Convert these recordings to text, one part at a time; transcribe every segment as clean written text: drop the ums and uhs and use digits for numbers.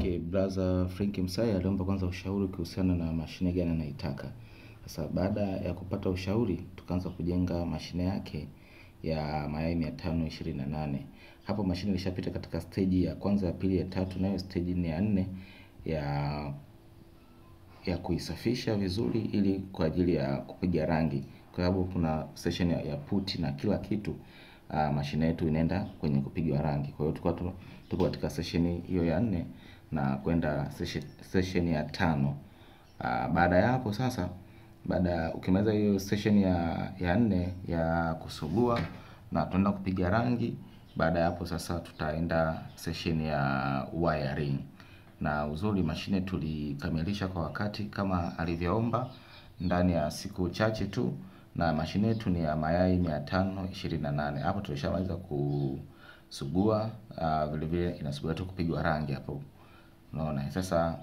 Okay, brother Frank Msai aliomba kwanza ushauri kuhusiana na mashine gani anaitaka. Sasa baada ya kupata ushauri, tukaanza kujenga mashine yake ya mayai 528. Hapo mashine ilishapita katika stage ya kwanza, ya pili, ya tatu, nayo stage ni ya 4 ya kuisafisha vizuri ili kwa ajili ya kupiga rangi. Kwa sababu kuna session ya puti na kila kitu, mashine yetu inaenda kwenye kupiga rangi. Kwa hiyo tuko katika session hiyo ya 4 na kwenda session ya 5. Baada ya hapo sasa, ukimaliza hiyo session ya 4 ya kusugua na tunaenda kupiga rangi, baada ya hapo sasa tutaenda session ya wiring. Na uzuri mashine tulikamilisha kwa wakati kama alivyoomba ndani ya siku chache tu, na mashine yetu ni ya mayai 528. Hapo tulishamaliza kusugua, vile vile inasugua tu kupigwa rangi hapo. Unaona, sasa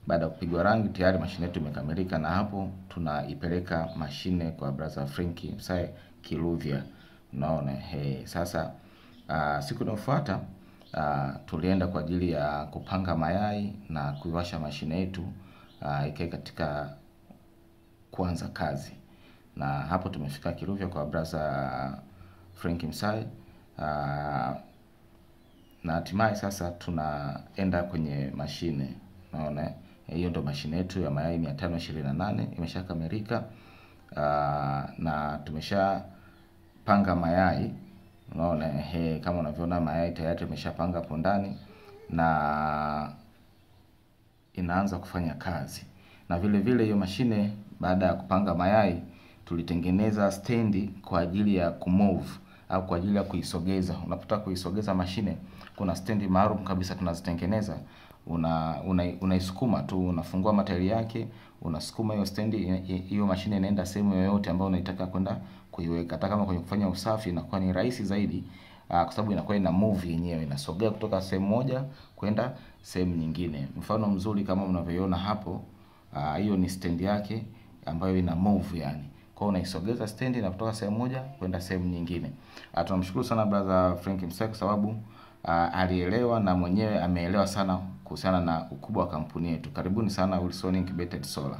baada ya kupigwa rangi tayari mashine yetu imekamilika, na hapo tunaipeleka mashine kwa brother Frank Msai Kiluvya. Unaona, sasa siku inayofuata tulienda kwa ajili ya kupanga mayai na kuiwasha mashine yetu ikae katika kuanza kazi. Na hapo tumefika Kiluvya kwa brother Frank Msai, na hatimaye sasa tunaenda kwenye mashine. Unaona, hiyo ndo mashine yetu ya mayai 528 imeshakamilika, na tumeshapanga mayai. Unaona, kama unavyoona mayai tayari tumeshapanga hapo ndani na inaanza kufanya kazi. Na vile vile hiyo mashine baada ya kupanga mayai tulitengeneza stendi kwa ajili ya kumove au kwa ajili ya kuisogeza. Unapotaka kuisogeza mashine, kuna stendi maalum kabisa tunazitengeneza. Unaisukuma tu, unafungua matairi yake, unasukuma hiyo stendi, hiyo mashine inaenda sehemu yoyote ambayo unataka kwenda kuiweka. Hata kama kwenye kufanya usafi inakuwa ni rahisi zaidi, kwa sababu inakuwa ina move yenyewe, inasogea kutoka sehemu moja kwenda sehemu nyingine. Mfano mzuri kama mnavyoiona hapo, hiyo ni stendi yake ambayo ina move yani. Kwa hiyo unaisogeza stendi na kutoka sehemu moja kwenda sehemu nyingine. Tunamshukuru sana brother Frank Msai kwa sababu alielewa na mwenyewe ameelewa sana kuhusiana na ukubwa wa kampuni yetu. Karibuni sana Wilson Incubated Solar.